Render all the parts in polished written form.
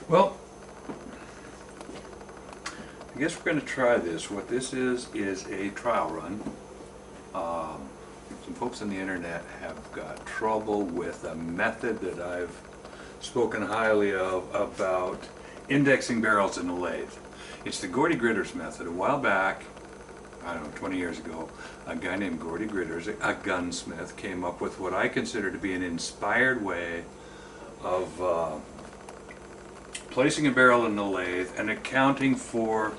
Well, I guess we're going to try this. What this is a trial run. Some folks on the internet have got trouble with a method that I've spoken highly of about indexing barrels in the lathe. It's the Gordy Gritters method. A while back, I don't know, 20 years ago, a guy named Gordy Gritters, a gunsmith, came up with what I consider to be an inspired way of placing a barrel in the lathe and accounting for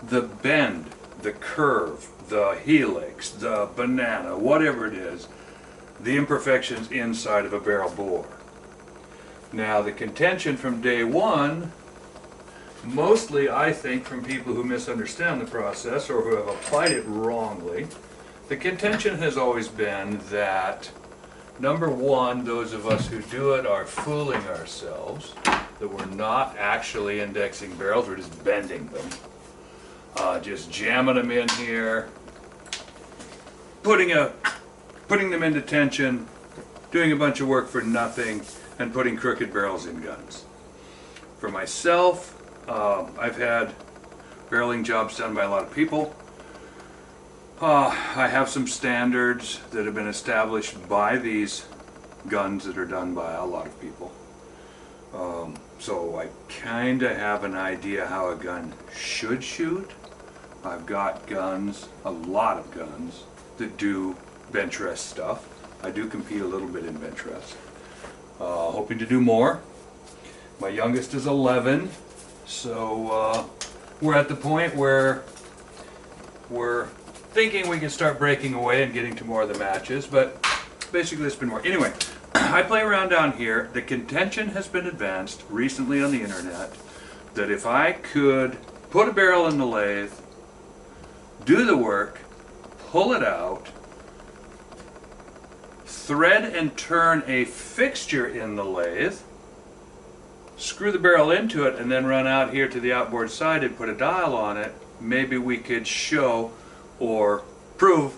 the bend, the curve, the helix, the banana, whatever it is, the imperfections inside of a barrel bore. Now, the contention from day one, mostly I think from people who misunderstand the process or who have applied it wrongly, the contention has always been that, number one, those of us who do it are fooling ourselves, that we're not actually indexing barrels, we're just bending them. Just jamming them in here, putting them into tension, doing a bunch of work for nothing, and putting crooked barrels in guns. For myself, I've had barreling jobs done by a lot of people. I have some standards that have been established by these guns that are done by a lot of people. So I kind of have an idea how a gun should shoot. I've got guns, a lot of guns, that do bench rest stuff. I do compete a little bit in bench rest. Hoping to do more. My youngest is 11, so we're at the point where we're thinking we can start breaking away and getting to more of the matches, but basically it's been more. Anyway, I play around down here. The contention has been advanced recently on the internet that if I could put a barrel in the lathe, do the work, pull it out, thread and turn a fixture in the lathe, screw the barrel into it, and then run out here to the outboard side and put a dial on it, maybe we could show or prove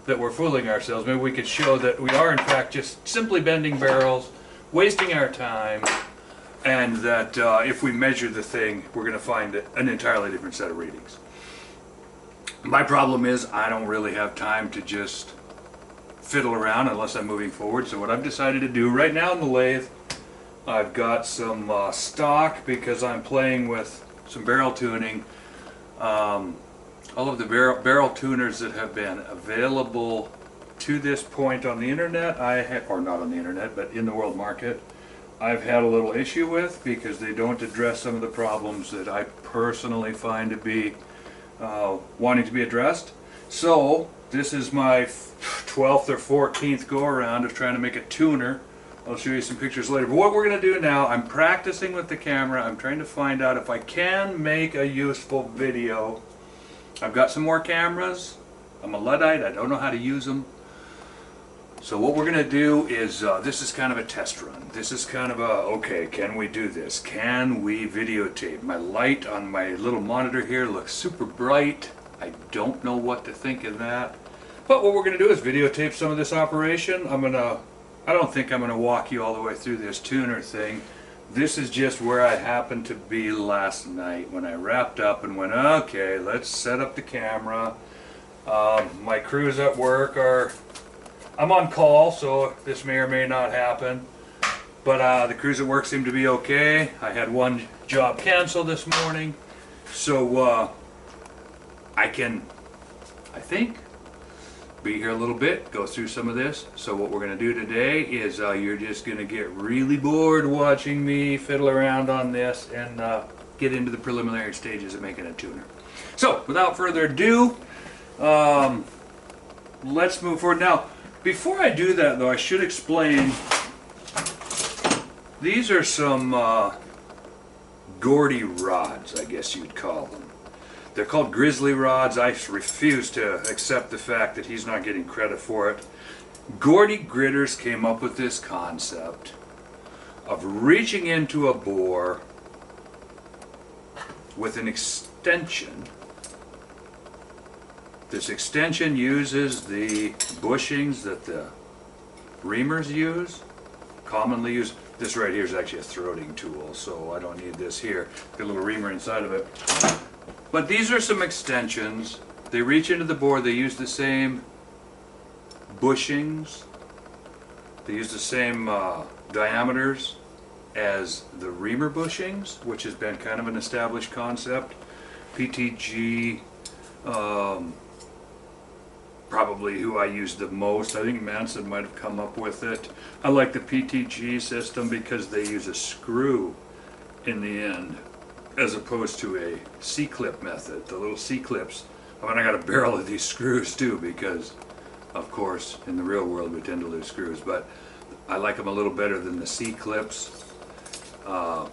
that we're fooling ourselves. Maybe we could show that we are in fact just simply bending barrels, wasting our time, and that if we measure the thing, we're going to find an entirely different set of readings. My problem is I don't really have time to just fiddle around unless I'm moving forward. So what I've decided to do right now in the lathe, I've got some stock because I'm playing with some barrel tuning. All of the barrel tuners that have been available to this point on the internet, or not on the internet, but in the world market, I've had a little issue with because they don't address some of the problems that I personally find to be wanting to be addressed. So this is my 12th or 14th go around of trying to make a tuner. I'll show you some pictures later. But what we're going to do now, I'm practicing with the camera. I'm trying to find out if I can make a useful video. I've got some more cameras. I'm a Luddite. I don't know how to use them. So what we're going to do is, this is kind of a test run. This is kind of a, okay, can we do this? Can we videotape? My light on my little monitor here looks super bright. I don't know what to think of that. But what we're going to do is videotape some of this operation. I don't think I'm going to walk you all the way through this tuner thing. This is just where I happened to be last night when I wrapped up and went, okay, let's set up the camera. My crews at work I'm on call, so this may or may not happen. But the crews at work seem to be okay. I had one job canceled this morning. So I can, I think, be here a little bit, go through some of this. So what we're going to do today is you're just going to get really bored watching me fiddle around on this and get into the preliminary stages of making a tuner. So without further ado, let's move forward. Now, before I do that though, I should explain, these are some Gordy rods, I guess you'd call them. They're called grizzly rods. I refuse to accept the fact that he's not getting credit for it. Gordy Gritters came up with this concept of reaching into a bore with an extension. This extension uses the bushings that the reamers use, commonly used. This right here is actually a throating tool, so I don't need this here. Got a little reamer inside of it. But these are some extensions. They reach into the bore. They use the same bushings. They use the same diameters as the reamer bushings, which has been kind of an established concept. PTG, probably who I use the most. I think Manson might have come up with it. I like the PTG system because they use a screw in the end as opposed to a C-clip method. The little C-clips, I mean, I got a barrel of these screws too because, of course, in the real world we tend to lose screws, but I like them a little better than the C-clips.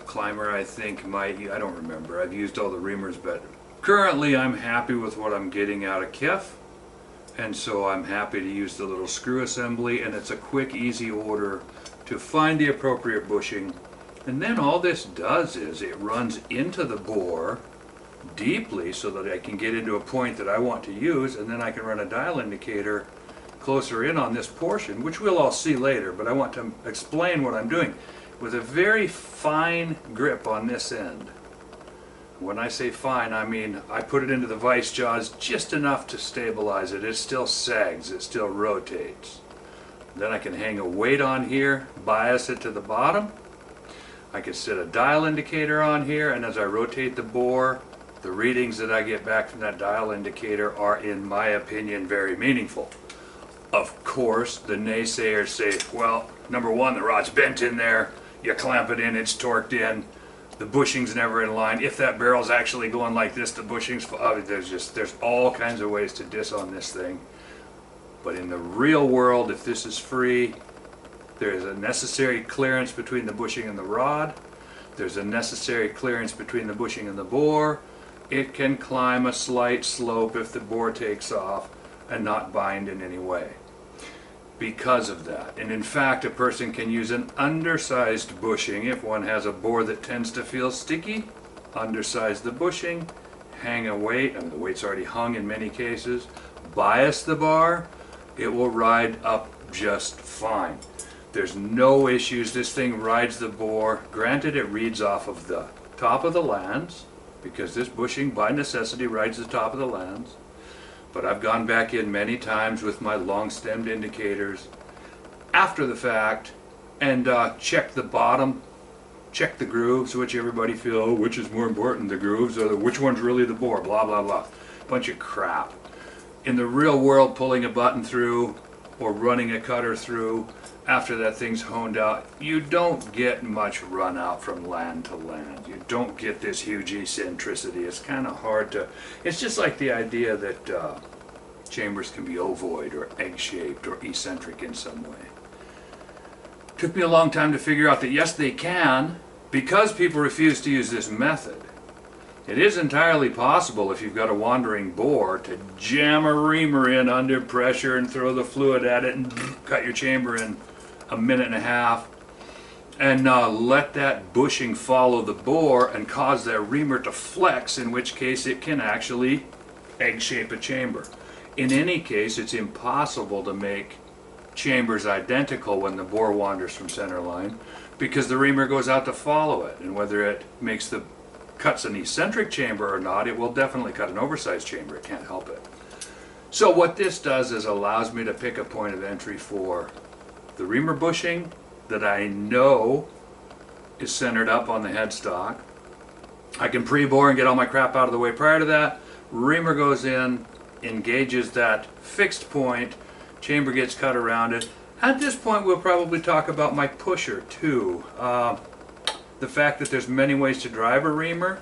Climber, I think, I don't remember. I've used all the reamers, but currently I'm happy with what I'm getting out of KIF. And so I'm happy to use the little screw assembly, and it's a quick, easy order to find the appropriate bushing. And then all this does is it runs into the bore deeply so that I can get into a point that I want to use, and then I can run a dial indicator closer in on this portion, which we'll all see later, but I want to explain what I'm doing with a very fine grip on this end. When I say fine, I mean I put it into the vice jaws just enough to stabilize it. It still sags, it still rotates. Then I can hang a weight on here, bias it to the bottom. I can set a dial indicator on here, and as I rotate the bore, the readings that I get back from that dial indicator are, in my opinion, very meaningful. Of course, the naysayers say, well, number one, the rod's bent in there, you clamp it in, it's torqued in. The bushing's never in line. If that barrel's actually going like this, the bushing's, there's all kinds of ways to diss on this thing. But in the real world, if this is free, there is a necessary clearance between the bushing and the rod. There's a necessary clearance between the bushing and the bore. It can climb a slight slope if the bore takes off and not bind in any way because of that. And in fact, a person can use an undersized bushing if one has a bore that tends to feel sticky. Undersize the bushing, hang a weight, and the weight's already hung in many cases, bias the bar, it will ride up just fine. There's no issues. This thing rides the bore. Granted, it reads off of the top of the lands because this bushing by necessity rides the top of the lands. But I've gone back in many times with my long-stemmed indicators after the fact and checked the bottom, checked the grooves, which everybody feel, oh, which is more important, the grooves or which one's really the bore, blah, blah, blah. Bunch of crap. In the real world, pulling a button through or running a cutter through after that thing's honed out, you don't get much run out from land to land. You don't get this huge eccentricity. It's kind of hard to, it's just like the idea that chambers can be ovoid or egg-shaped or eccentric in some way. Took me a long time to figure out that yes, they can, because people refuse to use this method. It is entirely possible, if you've got a wandering bore, to jam a reamer in under pressure and throw the fluid at it and cut your chamber in a minute and a half and let that bushing follow the bore and cause that reamer to flex, in which case it can actually egg-shape a chamber. In any case, it's impossible to make chambers identical when the bore wanders from center line because the reamer goes out to follow it, and whether it cuts an eccentric chamber or not, it will definitely cut an oversized chamber. It can't help it. So what this does is allows me to pick a point of entry for the reamer bushing that I know is centered up on the headstock. I can pre-bore and get all my crap out of the way prior to that. Reamer goes in, engages that fixed point, chamber gets cut around it. At this point we'll probably talk about my pusher too. The fact that there's many ways to drive a reamer.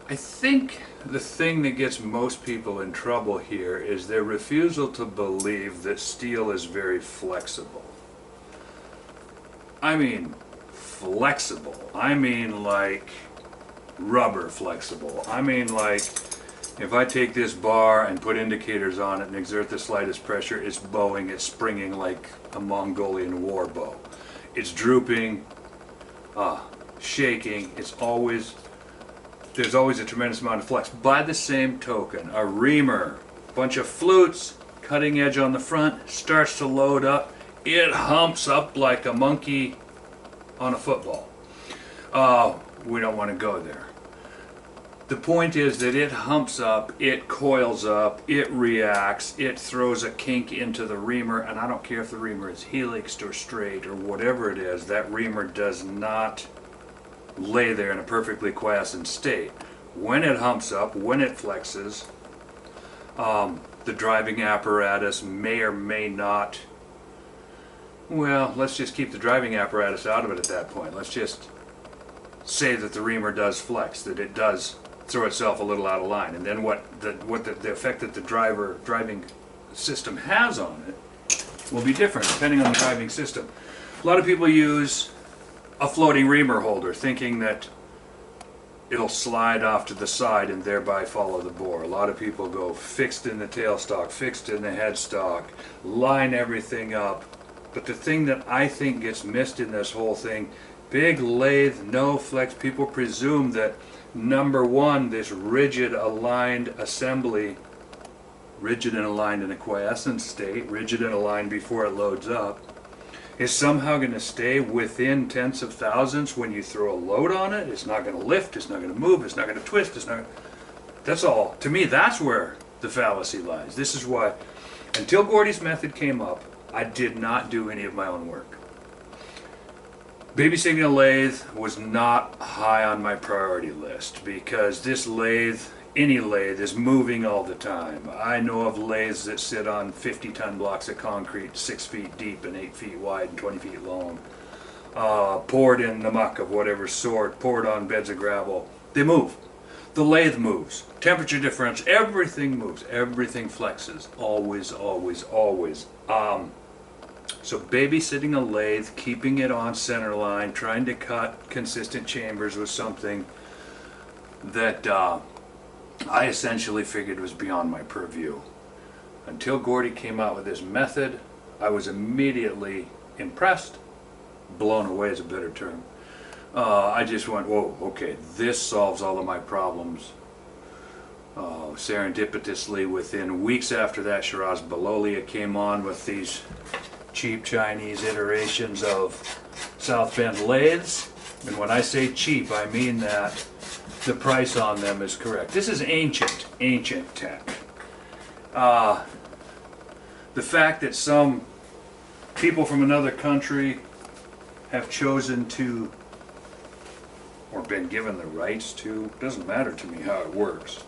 I think the thing that gets most people in trouble here is their refusal to believe that steel is very flexible. I mean flexible. I mean like rubber flexible. I mean like if I take this bar and put indicators on it and exert the slightest pressure, it's bowing, it's springing like a Mongolian war bow. It's drooping, shaking, there's always a tremendous amount of flex. By the same token, a reamer, bunch of flutes, cutting edge on the front, starts to load up, it humps up like a monkey on a football. We don't want to go there. The point is that it humps up, it coils up, it reacts, it throws a kink into the reamer, and I don't care if the reamer is helixed or straight or whatever it is, that reamer does not lay there in a perfectly quiescent state. When it humps up, when it flexes, the driving apparatus may or may not, well, let's just keep the driving apparatus out of it at that point. Let's just say that the reamer does flex, that it does throw itself a little out of line, and then the effect that the driving system has on it will be different depending on the driving system. A lot of people use a floating reamer holder thinking that it'll slide off to the side and thereby follow the bore. A lot of people go fixed in the tailstock, fixed in the headstock, line everything up. But the thing that I think gets missed in this whole thing, big lathe, no flex, people presume that number one, this rigid aligned assembly, rigid and aligned in a quiescent state, rigid and aligned before it loads up, is somehow going to stay within tenths of thousandths when you throw a load on it. It's not going to lift, it's not going to move, it's not going to twist, it's not gonna... That's all. To me, that's where the fallacy lies. This is why, until Gordy's method came up, I did not do any of my own work. Babysitting a lathe was not high on my priority list because this lathe, any lathe, is moving all the time. I know of lathes that sit on 50-ton blocks of concrete 6 feet deep and 8 feet wide and 20 feet long, poured in the muck of whatever sort, poured on beds of gravel. They move. The lathe moves. Temperature difference, everything moves. Everything flexes. Always, always, always. So babysitting a lathe, keeping it on center line, trying to cut consistent chambers was something that I essentially figured was beyond my purview. Until Gordy came out with his method, I was immediately impressed. Blown away is a better term. I just went, whoa, okay, this solves all of my problems. Serendipitously, within weeks after that, Shiraz Balolia came on with these cheap Chinese iterations of South Bend lathes. And when I say cheap, I mean that the price on them is correct. This is ancient tech. The fact that some people from another country have chosen to, or been given the rights to, doesn't matter to me how it works.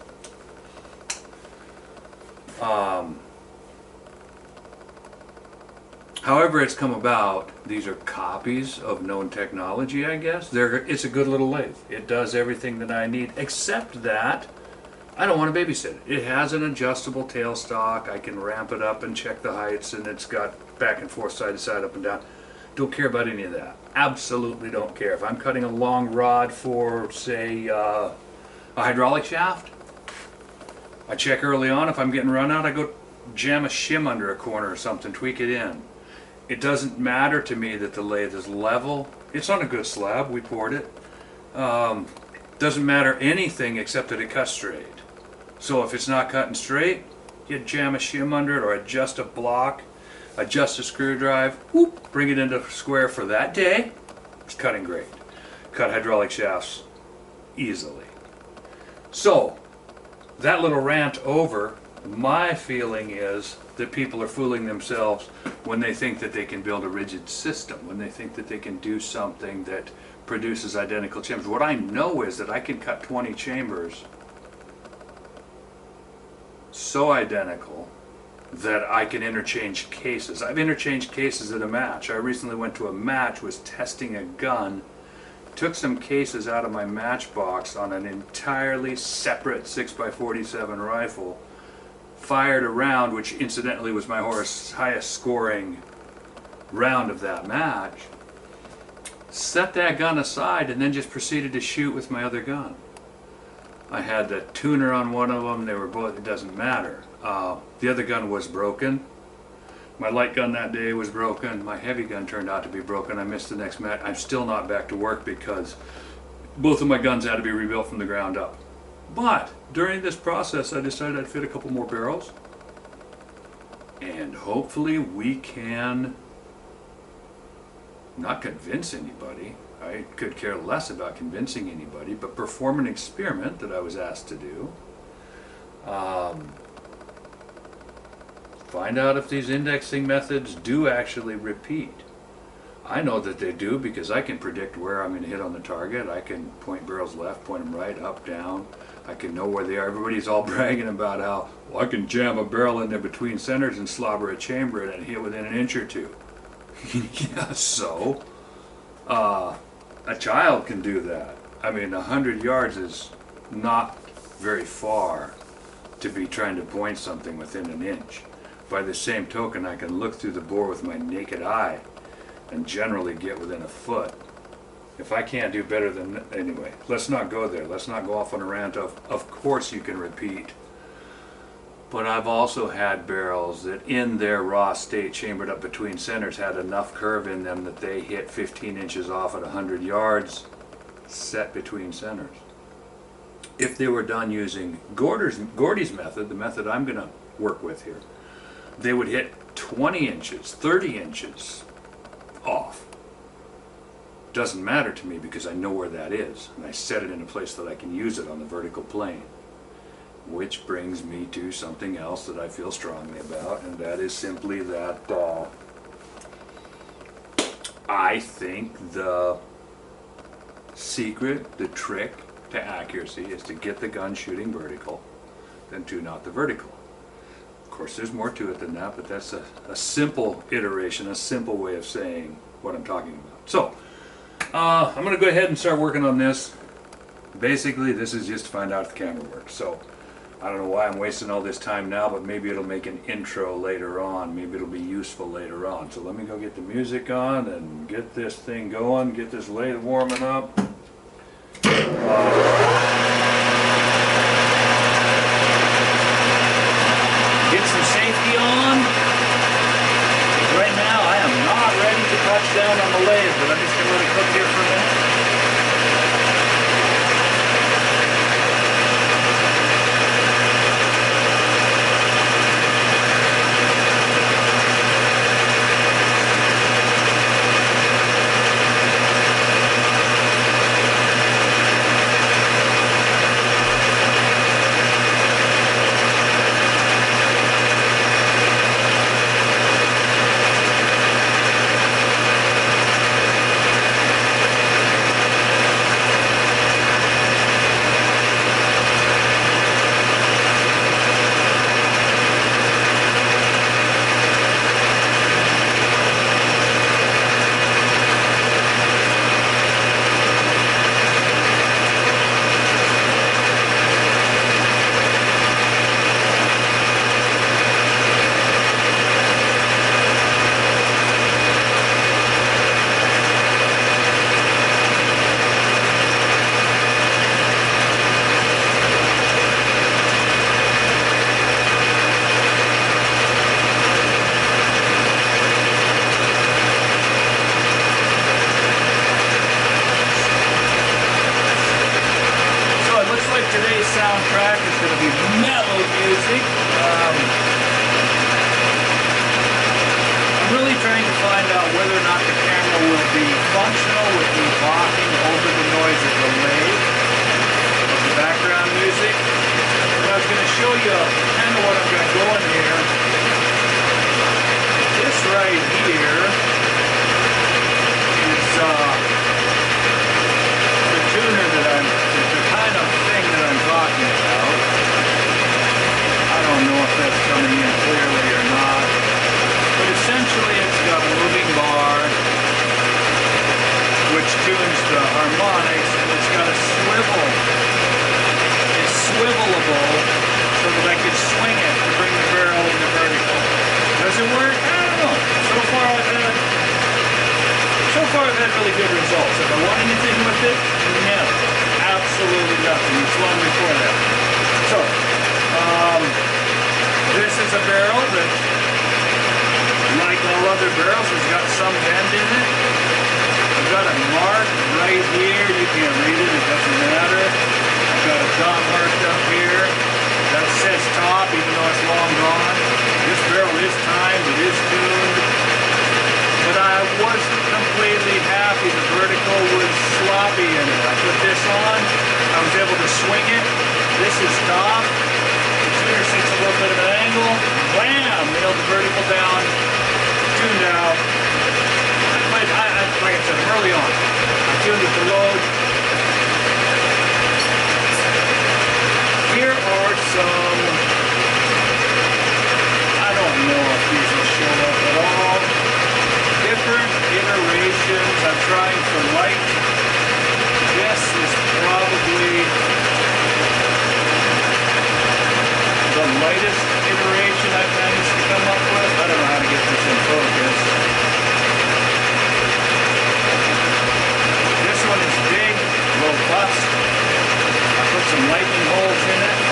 However it's come about, these are copies of known technology, I guess. It's a good little lathe. It does everything that I need, except that I don't want to babysit it. It has an adjustable tailstock. I can ramp it up and check the heights, and it's got back and forth, side to side, up and down. Don't care about any of that. Absolutely don't care. If I'm cutting a long rod for, say, a hydraulic shaft, I check early on. If I'm getting run out, I go jam a shim under a corner or something, tweak it in. It doesn't matter to me that the lathe is level. It's on a good slab, we poured it. Doesn't matter anything except that it cuts straight. So if it's not cutting straight, you jam a shim under it or adjust a block, adjust a screw drive, whoop, bring it into square for that day. It's cutting great. Cut hydraulic shafts easily. So, that little rant over, my feeling is that people are fooling themselves when they think that they can build a rigid system, when they think that they can do something that produces identical chambers. What I know is that I can cut 20 chambers so identical that I can interchange cases. I've interchanged cases at a match. I recently went to a match, was testing a gun, took some cases out of my matchbox on an entirely separate 6x47 rifle, fired a round, which incidentally was my highest scoring round of that match, set that gun aside, and then just proceeded to shoot with my other gun. I had the tuner on one of them. They were both, it doesn't matter. The other gun was broken. My light gun that day was broken. My heavy gun turned out to be broken. I missed the next match. I'm still not back to work because both of my guns had to be rebuilt from the ground up. But during this process, I decided I'd fit a couple more barrels, and hopefully we can not convince anybody. I could care less about convincing anybody, but perform an experiment that I was asked to do. Find out if these indexing methods do actually repeat. I know that they do because I can predict where I'm going to hit on the target. I can point barrels left, point them right, up, down. I can know where they are. Everybody's all bragging about how, well, I can jam a barrel in there between centers and slobber a chamber and hit within an inch or two. Yeah, so a child can do that. I mean, 100 yards is not very far to be trying to point something within an inch. By the same token, I can look through the bore with my naked eye and generally get within a foot. If I can't do better than, anyway, let's not go there. Let's not go off on a rant of course you can repeat. But I've also had barrels that in their raw state, chambered up between centers, had enough curve in them that they hit 15 inches off at 100 yards, set between centers. If they were done using Gordy's method, the method I'm going to work with here, they would hit 20 inches, 30 inches off. Doesn't matter to me because I know where that is, and I set it in a place that I can use it on the vertical plane. Which brings me to something else that I feel strongly about, and that is simply that I think the secret, the trick to accuracy is to get the gun shooting vertical than to not the vertical. Of course, there's more to it than that, but that's a simple iteration, a simple way of saying what I'm talking about. So, I'm going to go ahead and start working on this. Basically, this is just to find out if the camera works. So, I don't know why I'm wasting all this time now, but maybe it'll make an intro later on. Maybe it'll be useful later on. So let me go get the music on and get this thing going, get this lathe warming up. Get some safety on. Right now I am not ready to touch down on the lathe, but I'm just going to let it cook here for a minute. Soundtrack is going to be mellow music. I'm really trying to find out whether or not the camera will be functional with me talking over the noise of the lathe, of the background music. But I was going to show you kind of what I'm going to go in here. This right here is the tuner that the kind of thing that I'm talking about. I don't know if that's coming in clearly or not, but essentially it's got a moving bar which tunes the harmonics, and it's got a swivel. It's swivelable so that I can swing it to bring the barrel into vertical. Does it work? I don't know. So far I've had really good results. Have I won anything with it? No. Absolutely nothing. It's long before that. So, this is a barrel that, like all other barrels, has got some bend in it. I've got a mark right here. You can't read it. It doesn't matter. I've got a dot marked up here. That says top, even though it's long gone. This barrel is timed. It is tuned. But I wasn't completely sloppy. The vertical was sloppy in it. I put this on. I was able to swing it. This is top. The tuner sits a little bit of an angle. Wham! Nailed the vertical down. Tuned out. Like I said, early on. I tuned it to load. Here are some, I don't know if these will show up at all, different iterations. I'm trying for light. This is probably the lightest iteration I've managed to come up with. I don't know how to get this in focus. This one is big, robust. I put some lightning holes in it.